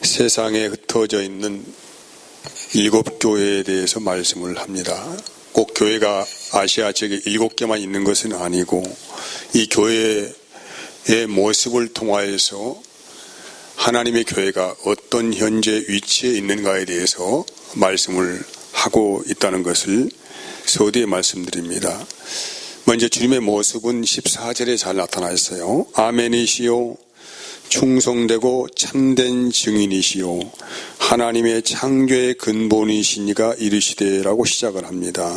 세상에 흩어져 있는 7교회에 대해서 말씀을 합니다. 꼭 교회가 아시아 지역에 7개만 있는 것은 아니고 이 교회의 모습을 통하여서 하나님의 교회가 어떤 현재 위치에 있는가에 대해서 말씀을 하고 있다는 것을 서두에 말씀드립니다. 먼저 주님의 모습은 14절에 잘 나타나 있어요. 아멘이시요 충성되고 참된 증인이시요 하나님의 창조의 근본이시니가 이르시되라고 시작을 합니다.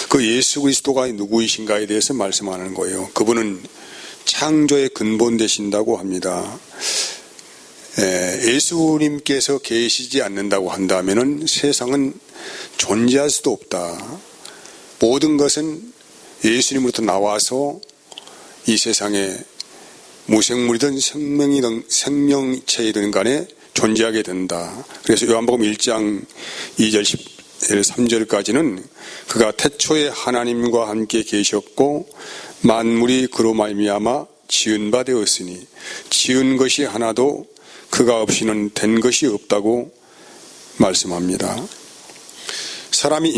그 예수 그리스도가 누구이신가에 대해서 말씀하는 거예요. 그분은 창조의 근본 되신다고 합니다. 예수님께서 계시지 않는다고 한다면 세상은 존재할 수도 없다. 모든 것은 예수님으로부터 나와서 이 세상에 무생물이든 생명체이든 간에 존재하게 된다. 그래서 요한복음 1장 2절 3절까지는 그가 태초에 하나님과 함께 계셨고 만물이 그로 말미암아 지은 바 되었으니 지은 것이 하나도 그가 없이는 된 것이 없다고 말씀합니다. 사람이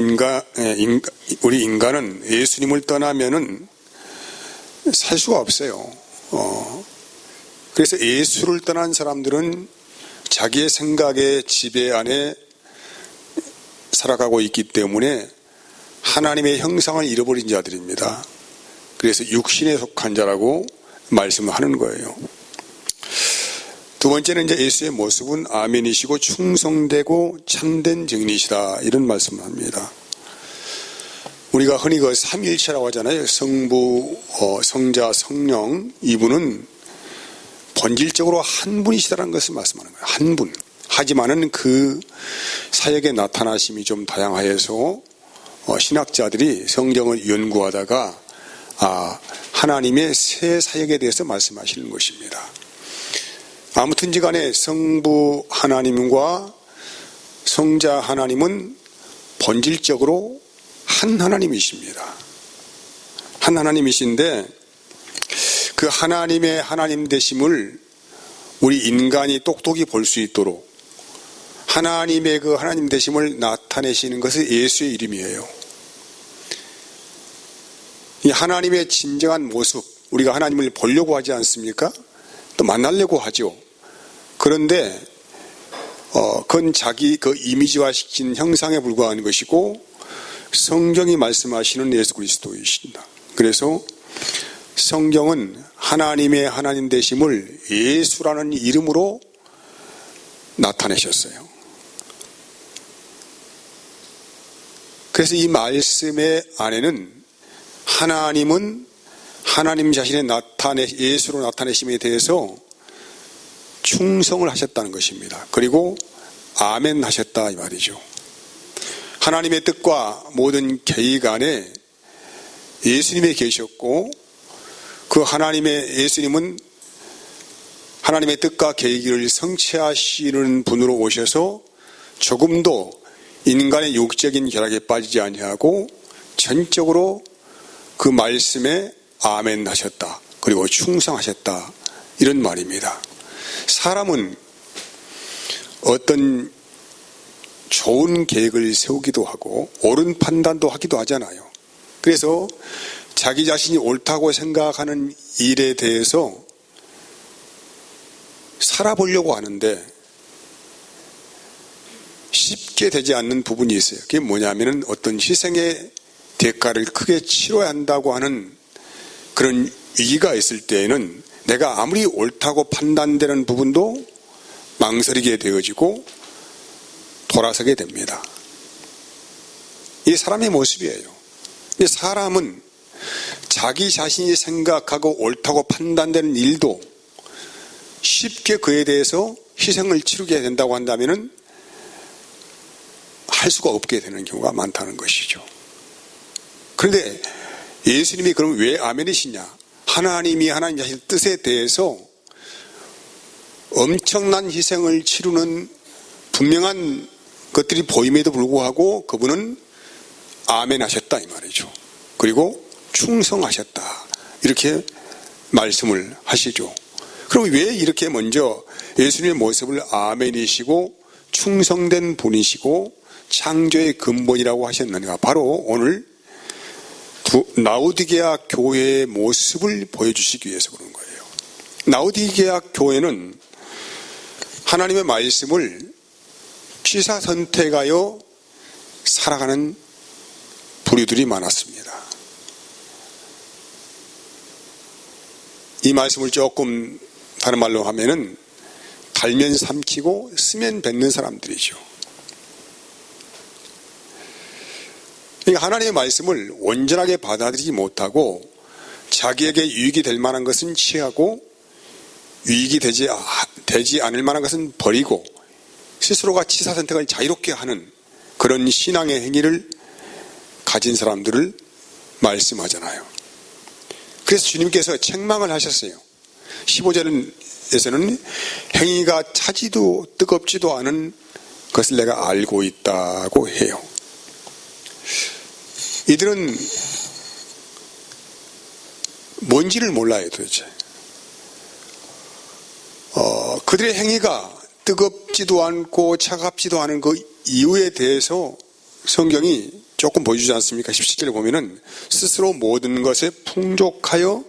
우리 인간은 예수님을 떠나면은 살 수가 없어요. 그래서 예수를 떠난 사람들은 자기의 생각의 지배 안에 살아가고 있기 때문에 하나님의 형상을 잃어버린 자들입니다. 그래서 육신에 속한 자라고 말씀을 하는 거예요. 두 번째는 이제 예수의 모습은 아멘이시고 충성되고 참된 증인이시다 이런 말씀을 합니다. 우리가 흔히 그 삼위일체라고 하잖아요. 성부, 성자, 성령. 이분은 본질적으로 한 분이시다는 것을 말씀하는 거예요. 한 분. 하지만은 그 사역의 나타나심이 좀 다양하여서 신학자들이 성경을 연구하다가 하나님의 새 사역에 대해서 말씀하시는 것입니다. 아무튼지 간에 성부 하나님과 성자 하나님은 본질적으로 한 하나님이십니다. 한 하나님이신데 그 하나님의 하나님 되심을 우리 인간이 똑똑히 볼 수 있도록 하나님의 그 하나님 되심을 나타내시는 것이 예수의 이름이에요. 이 하나님의 진정한 모습, 우리가 하나님을 보려고 하지 않습니까? 또 만나려고 하죠. 그런데 그건 자기 그 이미지화시킨 형상에 불과한 것이고 성경이 말씀하시는 예수 그리스도이신다. 그래서 성경은 하나님의 하나님 되심을 예수라는 이름으로 나타내셨어요. 그래서 이 말씀의 안에는 하나님은 하나님 자신의 예수로 나타내심에 대해서 충성을 하셨다는 것입니다. 그리고 아멘 하셨다 이 말이죠. 하나님의 뜻과 모든 계획 안에 예수님이 계셨고 그 하나님의 예수님은 하나님의 뜻과 계획을 성취하시는 분으로 오셔서 조금도 인간의 육적인 결합에 빠지지 아니하고 전적으로 그 말씀에 아멘 하셨다. 그리고 충성하셨다. 이런 말입니다. 사람은 어떤 좋은 계획을 세우기도 하고 옳은 판단도 하기도 하잖아요. 그래서 자기 자신이 옳다고 생각하는 일에 대해서 살아보려고 하는데 쉽게 되지 않는 부분이 있어요. 그게 뭐냐면은 어떤 희생의 대가를 크게 치러야 한다고 하는 그런 위기가 있을 때에는 내가 아무리 옳다고 판단되는 부분도 망설이게 되어지고 돌아서게 됩니다. 이게 사람의 모습이에요. 근데 사람은 자기 자신이 생각하고 옳다고 판단되는 일도 쉽게 그에 대해서 희생을 치르게 된다고 한다면은 할 수가 없게 되는 경우가 많다는 것이죠. 그런데 예수님이 그럼 왜 아멘이시냐? 하나님이 하나님 자신의 뜻에 대해서 엄청난 희생을 치르는 분명한 것들이 보임에도 불구하고 그분은 아멘 하셨다 이 말이죠. 그리고 충성하셨다 이렇게 말씀을 하시죠. 그럼 왜 이렇게 먼저 예수님의 모습을 아멘이시고 충성된 분이시고 창조의 근본이라고 하셨는가? 바로 오늘 라오디게아 교회의 모습을 보여주시기 위해서 그런 거예요. 라오디게아 교회는 하나님의 말씀을 취사선택하여 살아가는 부류들이 많았습니다. 이 말씀을 조금 다른 말로 하면은 달면 삼키고 쓰면 뱉는 사람들이죠. 그러니까 하나님의 말씀을 온전하게 받아들이지 못하고 자기에게 유익이 될 만한 것은 취하고 유익이 되지 않을 만한 것은 버리고 스스로가 취사선택을 자유롭게 하는 그런 신앙의 행위를 가진 사람들을 말씀하잖아요. 그래서 주님께서 책망을 하셨어요. 15절에서는 행위가 차지도 뜨겁지도 않은 것을 내가 알고 있다고 해요. 이들은 뭔지를 몰라요, 도대체. 그들의 행위가 뜨겁지도 않고 차갑지도 않은 그 이유에 대해서 성경이 조금 보여주지 않습니까? 17절에 보면은 스스로 모든 것에 풍족하여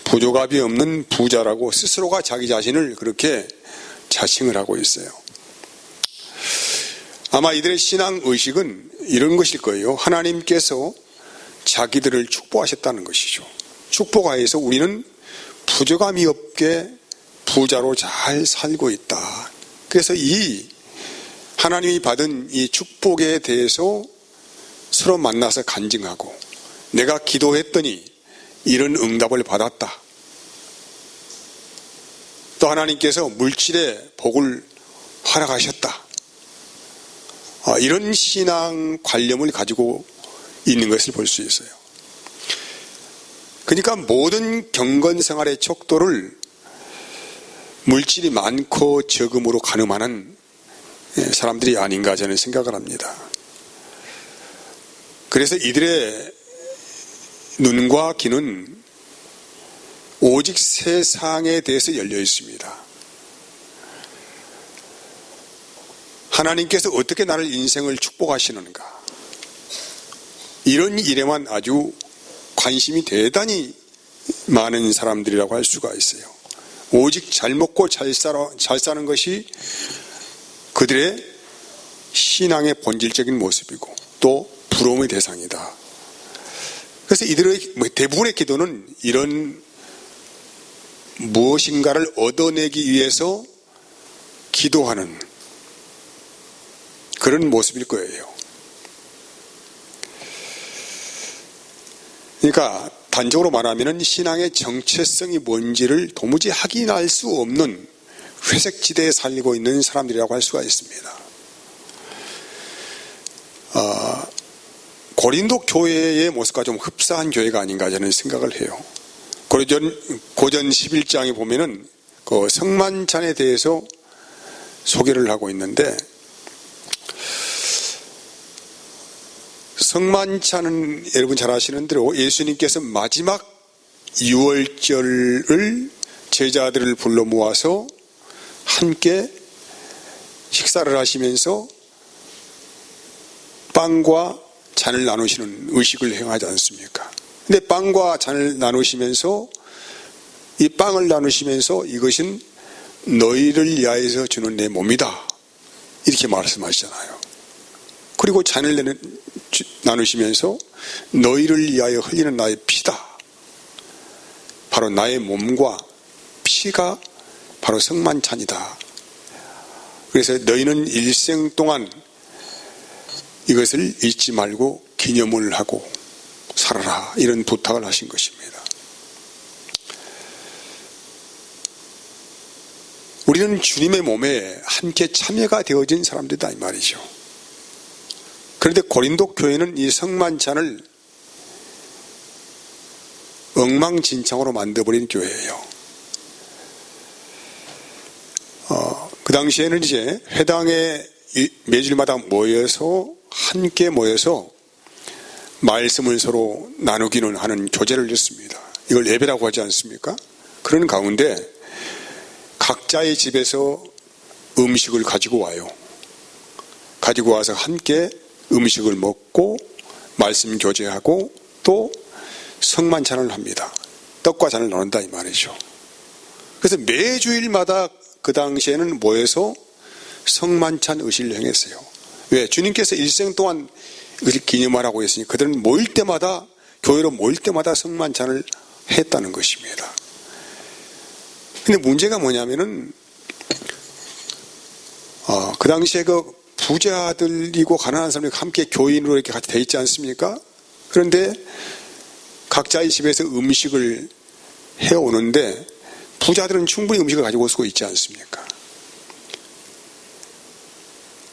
부족함이 없는 부자라고 스스로가 자기 자신을 그렇게 자칭을 하고 있어요. 아마 이들의 신앙 의식은 이런 것일 거예요. 하나님께서 자기들을 축복하셨다는 것이죠. 축복하여서 우리는 부족함이 없게 부자로 잘 살고 있다. 그래서 이 하나님이 받은 이 축복에 대해서 서로 만나서 간증하고 내가 기도했더니 이런 응답을 받았다. 또 하나님께서 물질의 복을 허락하셨다. 이런 신앙 관념을 가지고 있는 것을 볼 수 있어요. 그러니까 모든 경건 생활의 척도를 물질이 많고 적음으로 가늠하는 사람들이 아닌가 저는 생각을 합니다. 그래서 이들의 눈과 귀는 오직 세상에 대해서 열려 있습니다. 하나님께서 어떻게 나를 인생을 축복하시는가? 이런 일에만 아주 관심이 대단히 많은 사람들이라고 할 수가 있어요. 오직 잘 먹고 잘 사는 것이 그들의 신앙의 본질적인 모습이고 또 부러움의 대상이다. 그래서 이들의 대부분의 기도는 이런 무엇인가를 얻어내기 위해서 기도하는 그런 모습일 거예요. 그러니까 단적으로 말하면 신앙의 정체성이 뭔지를 도무지 확인할 수 없는 회색지대에 살고 있는 사람들이라고 할 수가 있습니다. 고린도 교회의 모습과 좀 흡사한 교회가 아닌가 저는 생각을 해요. 고전 11장에 보면은 그 성만찬에 대해서 소개를 하고 있는데 성만찬은 여러분 잘 아시는 대로 예수님께서 마지막 유월절을 제자들을 불러 모아서 함께 식사를 하시면서 빵과 잔을 나누시는 의식을 행하지 않습니까? 근데 빵과 잔을 나누시면서 이 빵을 나누시면서 이것은 너희를 위하여서 주는 내 몸이다 이렇게 말씀하시잖아요. 그리고 잔을 나누시면서 너희를 위하여 흘리는 나의 피다. 바로 나의 몸과 피가 바로 성만찬이다. 그래서 너희는 일생 동안 이것을 잊지 말고 기념을 하고 살아라 이런 부탁을 하신 것입니다. 우리는 주님의 몸에 함께 참여가 되어진 사람들이다 이 말이죠. 그런데 고린도 교회는 이 성만찬을 엉망진창으로 만들어버린 교회예요. 그 당시에는 이제 회당에 매주일마다 함께 모여서 말씀을 서로 나누기는 하는 교제를 했습니다. 이걸 예배라고 하지 않습니까? 그런 가운데 각자의 집에서 음식을 가지고 와요. 가지고 와서 함께 음식을 먹고 말씀 교제하고 또 성만찬을 합니다. 떡과 잔을 나눈다 이 말이죠. 그래서 매주일마다 그 당시에는 모여서 성만찬 의식을 행했어요. 왜? 주님께서 일생 동안 이것을 기념하라고 했으니 그들은 모일 때마다, 교회로 모일 때마다 성만찬을 했다는 것입니다. 근데 문제가 뭐냐면은 그 당시에 그 부자들이고 가난한 사람들이 함께 교인으로 이렇게 같이 돼 있지 않습니까? 그런데 각자의 집에서 음식을 해오는데 부자들은 충분히 음식을 가지고 올 수가 있지 않습니까?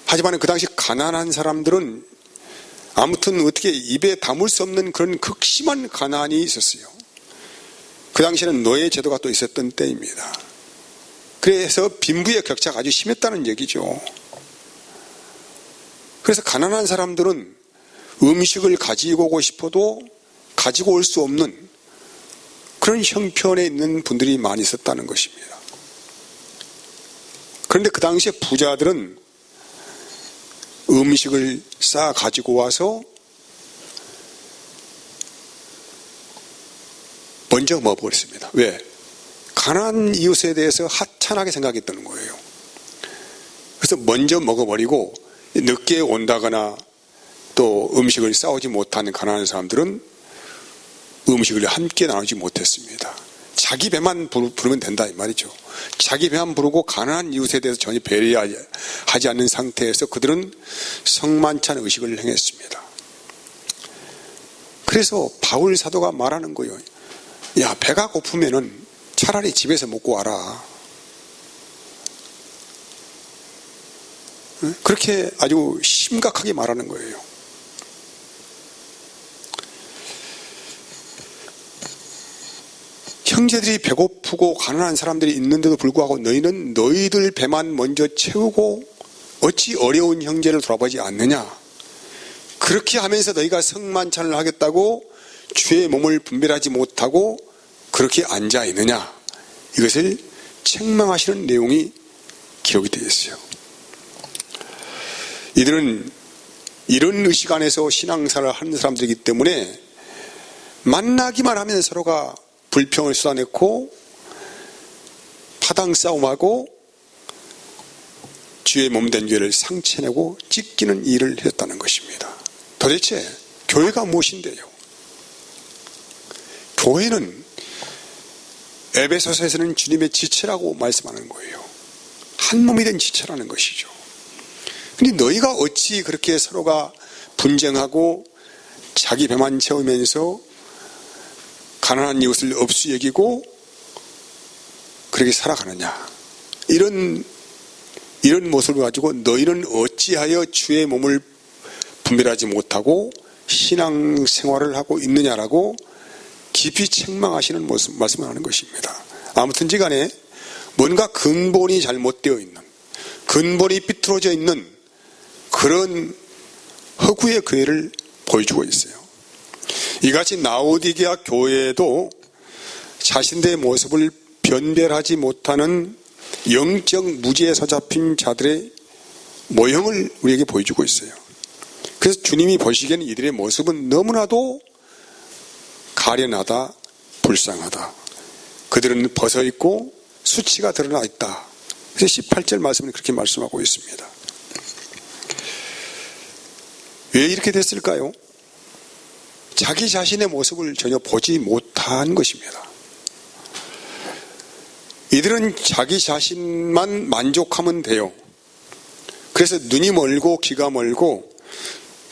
하지만 그 당시 가난한 사람들은 아무튼 어떻게 입에 담을 수 없는 그런 극심한 가난이 있었어요. 그 당시에는 노예 제도가 또 있었던 때입니다. 그래서 빈부의 격차가 아주 심했다는 얘기죠. 그래서 가난한 사람들은 음식을 가지고 오고 싶어도 가지고 올 수 없는 그런 형편에 있는 분들이 많이 있었다는 것입니다. 그런데 그 당시에 부자들은 음식을 싸 가지고 와서 먼저 먹어버렸습니다. 왜? 가난한 이웃에 대해서 하찮게 생각했다는 거예요. 그래서 먼저 먹어버리고 늦게 온다거나 또 음식을 싸오지 못하는 가난한 사람들은 음식을 함께 나누지 못했습니다. 자기 배만 부르면 된다 이 말이죠. 자기 배만 부르고 가난한 이웃에 대해서 전혀 배려하지 않는 상태에서 그들은 성만찬 의식을 행했습니다. 그래서 바울 사도가 말하는 거예요. 야, 배가 고프면은 차라리 집에서 먹고 와라. 그렇게 아주 심각하게 말하는 거예요. 형제들이 배고프고 가난한 사람들이 있는데도 불구하고 너희는 너희들 배만 먼저 채우고 어찌 어려운 형제를 돌아보지 않느냐. 그렇게 하면서 너희가 성만찬을 하겠다고 주의 몸을 분별하지 못하고 그렇게 앉아 있느냐. 이것을 책망하시는 내용이 기록이 되어 있어요. 이들은 이런 의식 안에서 신앙생활을 하는 사람들이기 때문에 만나기만 하면 서로가 불평을 쏟아내고 파당 싸움하고 주의 몸된 교회를 상처내고 찢기는 일을 했다는 것입니다. 도대체 교회가 무엇인데요? 교회는 에베소서에서는 주님의 지체라고 말씀하는 거예요. 한 몸이 된 지체라는 것이죠. 근데 너희가 어찌 그렇게 서로가 분쟁하고 자기 배만 채우면서 가난한 이웃을 업수 여기고 그렇게 살아가느냐. 이런 모습을 가지고 너희는 어찌하여 주의 몸을 분별하지 못하고 신앙생활을 하고 있느냐라고 깊이 책망하시는 말씀을 하는 것입니다. 아무튼지 간에 뭔가 근본이 잘못되어 있는, 근본이 삐뚤어져 있는 그런 허구의 교회를 보여주고 있어요. 이같이 라오디게아 교회에도 자신들의 모습을 변별하지 못하는 영적 무지에 사잡힌 자들의 모형을 우리에게 보여주고 있어요. 그래서 주님이 보시기에는 이들의 모습은 너무나도 가련하다, 불쌍하다. 그들은 벗어있고 수치가 드러나 있다. 그래서 18절 말씀은 그렇게 말씀하고 있습니다. 왜 이렇게 됐을까요? 자기 자신의 모습을 전혀 보지 못한 것입니다. 이들은 자기 자신만 만족하면 돼요. 그래서 눈이 멀고 귀가 멀고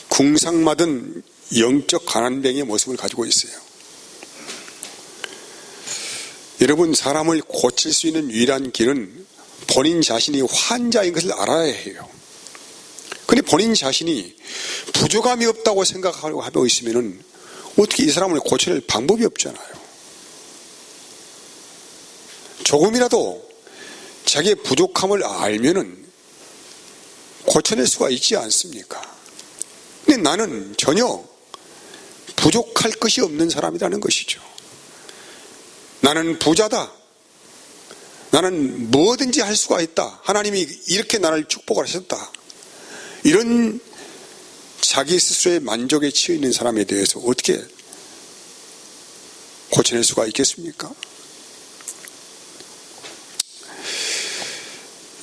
궁상맞은 영적 가난뱅이의 모습을 가지고 있어요. 여러분, 사람을 고칠 수 있는 유일한 길은 본인 자신이 환자인 것을 알아야 해요. 그런데 본인 자신이 부족함이 없다고 생각하고 있으면 어떻게 이 사람을 고칠 방법이 없잖아요. 조금이라도 자기의 부족함을 알면은 고쳐낼 수가 있지 않습니까? 근데 나는 전혀 부족할 것이 없는 사람이라는 것이죠. 나는 부자다. 나는 뭐든지 할 수가 있다. 하나님이 이렇게 나를 축복을 하셨다. 이런 자기 스스로의 만족에 치여 있는 사람에 대해서 어떻게 고쳐낼 수가 있겠습니까?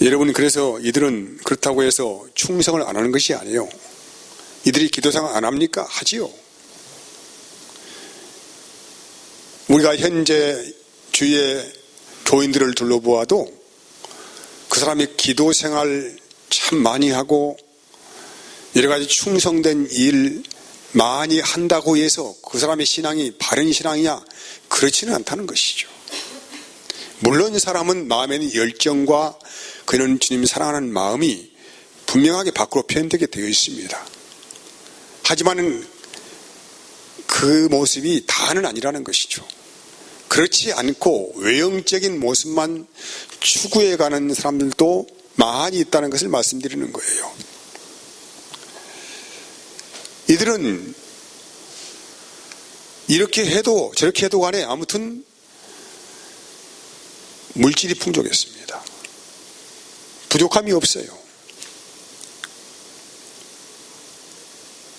여러분, 그래서 이들은 그렇다고 해서 충성을 안 하는 것이 아니에요. 이들이 기도상 안 합니까? 하지요. 우리가 현재 주위의 교인들을 둘러보아도 그 사람이 기도 생활 참 많이 하고 여러 가지 충성된 일 많이 한다고 해서 그 사람의 신앙이 바른 신앙이냐? 그렇지는 않다는 것이죠. 물론 사람은 마음에 있는 열정과 그는 주님 사랑하는 마음이 분명하게 밖으로 표현되게 되어 있습니다. 하지만 그 모습이 다는 아니라는 것이죠. 그렇지 않고 외형적인 모습만 추구해가는 사람들도 많이 있다는 것을 말씀드리는 거예요. 이들은 이렇게 해도 저렇게 해도 간에 아무튼 물질이 풍족했습니다. 부족함이 없어요.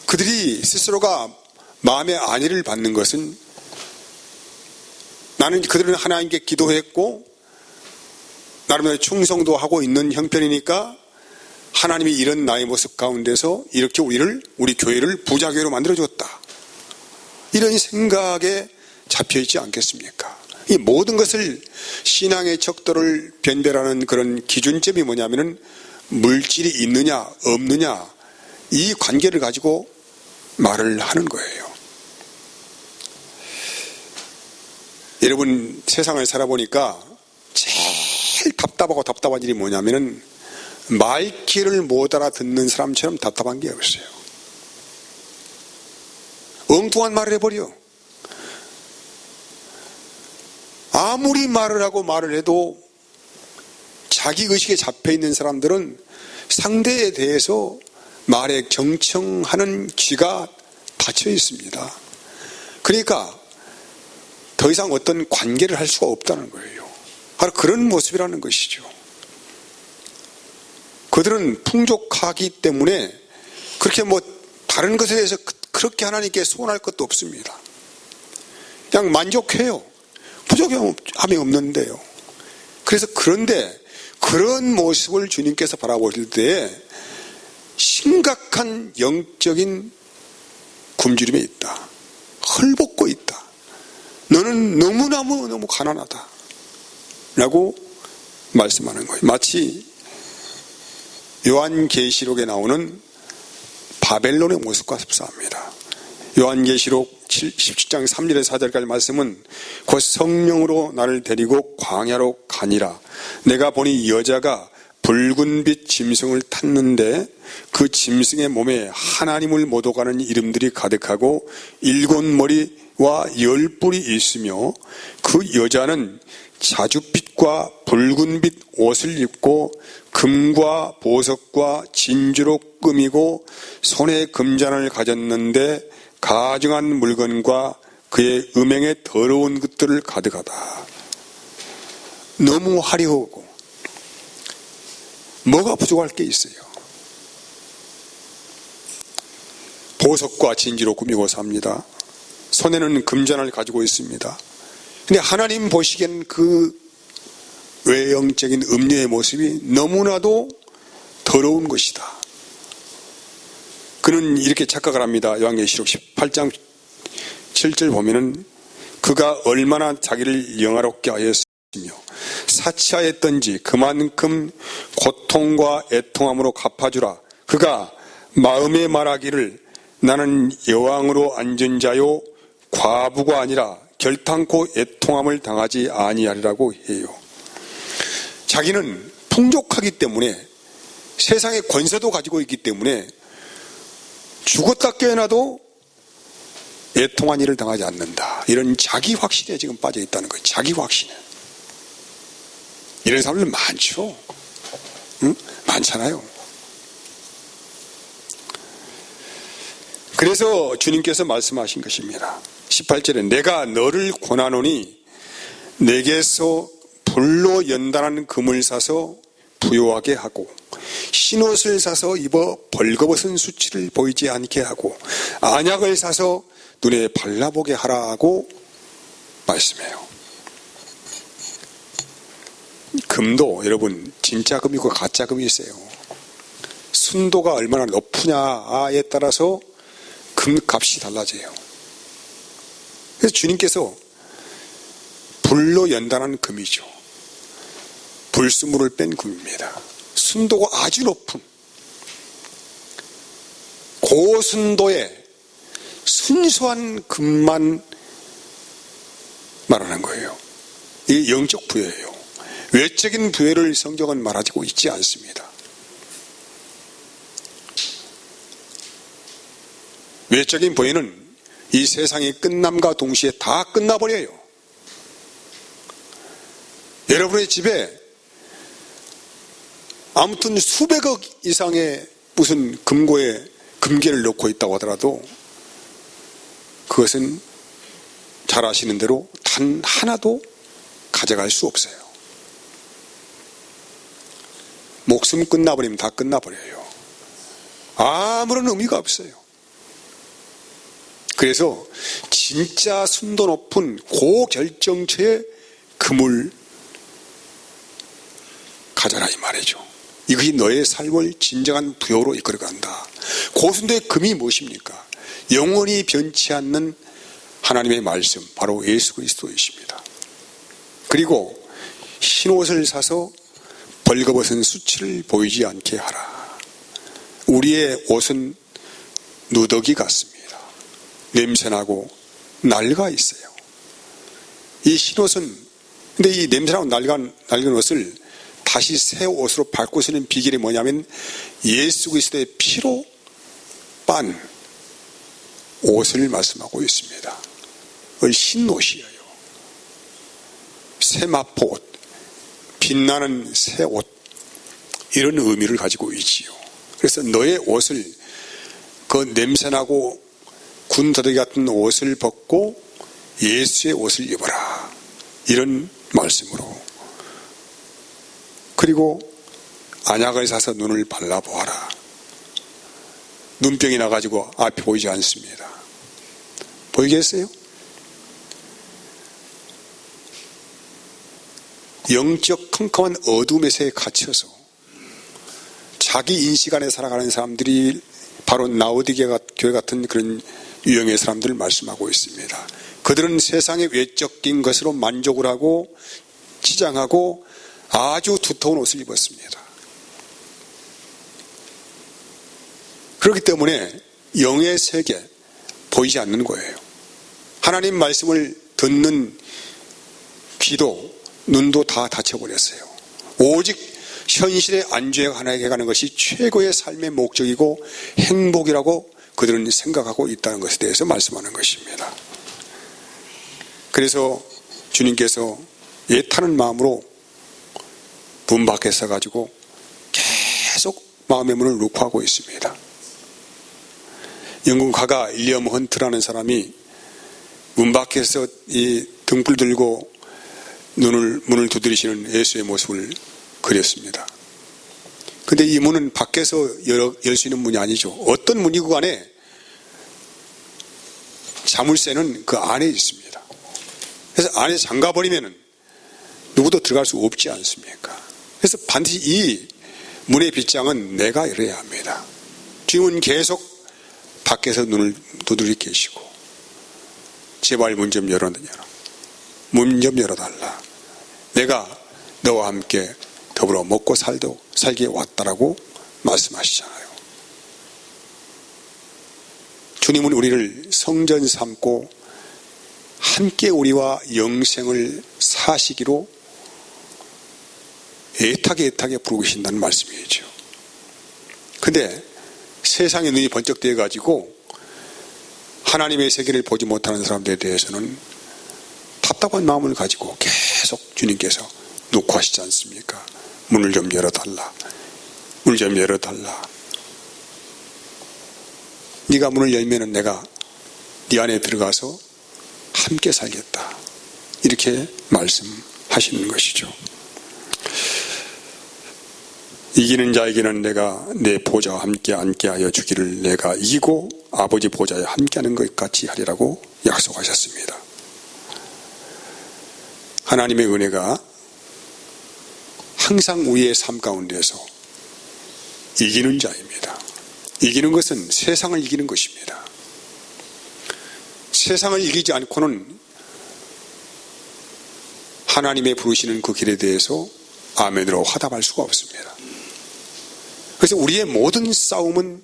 그들이 스스로가 마음의 안위를 받는 것은 그들은 하나님께 기도했고 나름대로 충성도 하고 있는 형편이니까 하나님이 이런 나의 모습 가운데서 이렇게 우리 교회를 부자교회로 만들어줬다. 이런 생각에 잡혀있지 않겠습니까? 이 모든 것을 신앙의 척도를 변별하는 그런 기준점이 뭐냐면은 물질이 있느냐 없느냐 이 관계를 가지고 말을 하는 거예요. 여러분, 세상을 살아보니까 제일 답답한 일이 뭐냐면은 말귀를 못 알아듣는 사람처럼 답답한 게 없어요. 엉뚱한 말을 해버려. 아무리 말을 하고 말을 해도 자기 의식에 잡혀있는 사람들은 상대에 대해서 말에 경청하는 귀가 닫혀 있습니다. 그러니까 더 이상 어떤 관계를 할 수가 없다는 거예요. 바로 그런 모습이라는 것이죠. 그들은 풍족하기 때문에 그렇게 다른 것에 대해서 그렇게 하나님께 소원할 것도 없습니다. 그냥 만족해요. 부족함이 없는데요. 그래서 그런데 그런 모습을 주님께서 바라보실 때에 심각한 영적인 굶주림에 있다. 헐벗고 있다. 너는 너무 가난하다. 라고 말씀하는 거예요. 마치 요한계시록에 나오는 바벨론의 모습과 흡사합니다. 요한계시록 17장 3절에서 4절까지 말씀은 곧 성령으로 나를 데리고 광야로 가니라. 내가 보니 여자가 붉은빛 짐승을 탔는데 그 짐승의 몸에 하나님을 못 오가는 이름들이 가득하고 7머리와 10뿔이 있으며 그 여자는 자줏빛과 붉은빛 옷을 입고 금과 보석과 진주로 꾸미고 손에 금잔을 가졌는데 가증한 물건과 그의 음행에 더러운 것들을 가득하다. 너무 화려하고 뭐가 부족할 게 있어요. 보석과 진주로 꾸미고 삽니다. 손에는 금잔을 가지고 있습니다. 근데 하나님 보시기엔 그 외형적인 음녀의 모습이 너무나도 더러운 것이다. 그는 이렇게 착각을 합니다. 요한계시록 18장 7절 보면은 그가 얼마나 자기를 영화롭게 하였으며 사치하였던지 그만큼 고통과 애통함으로 갚아주라. 그가 마음에 말하기를 나는 여왕으로 앉은 자요 과부가 아니라 결탄코 애통함을 당하지 아니하리라고 해요. 자기는 풍족하기 때문에 세상의 권세도 가지고 있기 때문에 죽었다 깨어나도 애통한 일을 당하지 않는다. 이런 자기 확신에 지금 빠져 있다는 거예요. 자기 확신에. 이런 사람들 많죠. 응? 많잖아요. 그래서 주님께서 말씀하신 것입니다. 18절에 내가 너를 권하노니 내게서 불로 연단한 금을 사서 부요하게 하고 흰옷을 사서 입어 벌거벗은 수치를 보이지 않게 하고 안약을 사서 눈에 발라보게 하라고 말씀해요. 금도 여러분 진짜 금이고 가짜 금이 있어요. 순도가 얼마나 높으냐에 따라서 금값이 달라져요. 그래서 주님께서 불로 연단한 금이죠. 불순물을 뺀 금입니다. 순도가 아주 높은 고순도의 순수한 금만 말하는 거예요. 이게 영적 부여예요. 외적인 부여를 성경은 말하고 있지 않습니다. 외적인 부여는 이 세상이 끝남과 동시에 다 끝나버려요. 여러분의 집에 아무튼 수백억 이상의 무슨 금고에 금괴를 넣고 있다고 하더라도 그것은 잘 아시는 대로 단 하나도 가져갈 수 없어요. 목숨 끝나버리면 다 끝나버려요. 아무런 의미가 없어요. 그래서 진짜 순도 높은 고결정체의 금을 가져라 이 말이죠. 이것이 너의 삶을 진정한 부여로 이끌어간다. 고순도의 금이 무엇입니까? 영원히 변치 않는 하나님의 말씀, 바로 예수 그리스도이십니다. 그리고 흰옷을 사서 벌거벗은 수치를 보이지 않게 하라. 우리의 옷은 누더기 같습니다. 냄새나고 낡아 있어요. 이 흰옷은, 근데 이 냄새나고 낡은 옷을 다시 새 옷으로 바꾸시는 비결이 뭐냐면 예수 그리스도의 피로 빤 옷을 말씀하고 있습니다. 흰 옷이에요. 새 마포 옷, 빛나는 새 옷, 이런 의미를 가지고 있지요. 그래서 너의 옷을, 그 냄새나고 군더더기 같은 옷을 벗고 예수의 옷을 입어라, 이런 말씀으로. 그리고 안약을 사서 눈을 발라보아라. 눈병이 나가지고 앞이 보이지 않습니다. 보이겠어요? 영적 컴컴한 어둠의 새에 갇혀서 자기 인식 안에 살아가는 사람들이 바로 라오디게아 교회 같은 그런 유형의 사람들을 말씀하고 있습니다. 그들은 세상의 외적인 것으로 만족을 하고 치장하고 아주 두터운 옷을 입었습니다. 그렇기 때문에 영의 세계 보이지 않는 거예요. 하나님 말씀을 듣는 귀도 눈도 다 닫혀버렸어요. 오직 현실의 안주에 하나에게 가는 것이 최고의 삶의 목적이고 행복이라고 그들은 생각하고 있다는 것에 대해서 말씀하는 것입니다. 그래서 주님께서 애타는 마음으로 문 밖에 서가지고 계속 마음의 문을 녹화하고 있습니다. 영국 화가 일리엄 헌트라는 사람이 문 밖에서 이 등불 들고 문을 두드리시는 예수의 모습을 그렸습니다. 근데 이 문은 밖에서 열 수 있는 문이 아니죠. 어떤 문이고 간에 자물쇠는 그 안에 있습니다. 그래서 안에 잠가버리면 누구도 들어갈 수 없지 않습니까? 그래서 반드시 이 문의 빗장은 내가 열어야 합니다. 주님은 계속 밖에서 눈을 두드리고 계시고, 제발 문 좀 열어달라. 문 좀 열어달라. 내가 너와 함께 더불어 먹고 살게 왔다라고 말씀하시잖아요. 주님은 우리를 성전 삼고 함께 우리와 영생을 사시기로 애타게 부르고 계신다는 말씀이죠. 근데 세상의 눈이 번쩍 뜨여가지고 하나님의 세계를 보지 못하는 사람들에 대해서는 답답한 마음을 가지고 계속 주님께서 녹화하시지 않습니까? 문을 좀 열어달라. 문을 좀 열어달라. 네가 문을 열면은 내가 네 안에 들어가서 함께 살겠다. 이렇게 말씀하고 하시는 것이죠. 이기는 자에게는 내가 내 보좌와 함께 앉게 하여 주기를 내가 이기고 아버지 보좌에 함께하는 것 같이 하리라고 약속하셨습니다. 하나님의 은혜가 항상 우리의 삶 가운데서 이기는 자입니다. 이기는 것은 세상을 이기는 것입니다. 세상을 이기지 않고는 하나님의 부르시는 그 길에 대해서 아멘으로 화답할 수가 없습니다. 그래서 우리의 모든 싸움은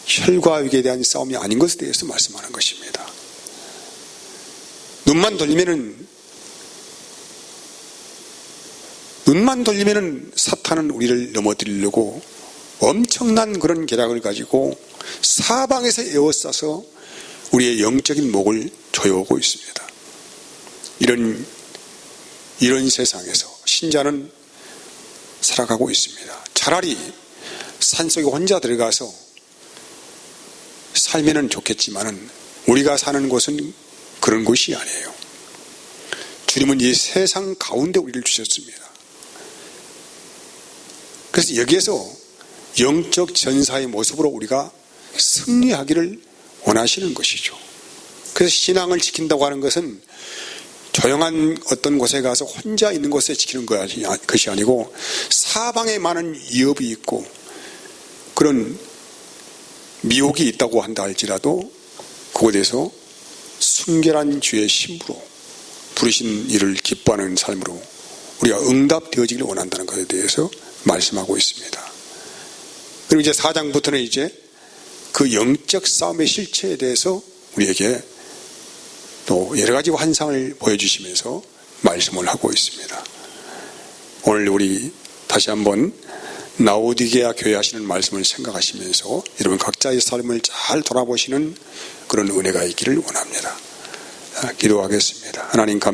혈과 육에 대한 싸움이 아닌 것에 대해서 말씀하는 것입니다. 눈만 돌리면은 사탄은 우리를 넘어뜨리려고 엄청난 그런 계략을 가지고 사방에서 에워싸서 우리의 영적인 목을 조여오고 있습니다. 이런 세상에서 신자는 살아가고 있습니다. 차라리 산속에 혼자 들어가서 살면은 좋겠지만은 우리가 사는 곳은 그런 곳이 아니에요. 주님은 이 세상 가운데 우리를 주셨습니다. 그래서 여기에서 영적 전사의 모습으로 우리가 승리하기를 원하시는 것이죠. 그래서 신앙을 지킨다고 하는 것은 조용한 어떤 곳에 가서 혼자 있는 곳에 지키는 것이 아니고 사방에 많은 위협이 있고 그런 미혹이 있다고 한다 할지라도 그곳에서 순결한 주의 신부로 부르신 이를 기뻐하는 삶으로 우리가 응답되어지기를 원한다는 것에 대해서 말씀하고 있습니다. 그리고 이제 4장부터는 이제 그 영적 싸움의 실체에 대해서 우리에게 또 여러 가지 환상을 보여주시면서 말씀을 하고 있습니다. 오늘 우리 다시 한번 라오디게아 교회 하시는 말씀을 생각하시면서 여러분 각자의 삶을 잘 돌아보시는 그런 은혜가 있기를 원합니다. 기도하겠습니다. 하나님 감사합니다.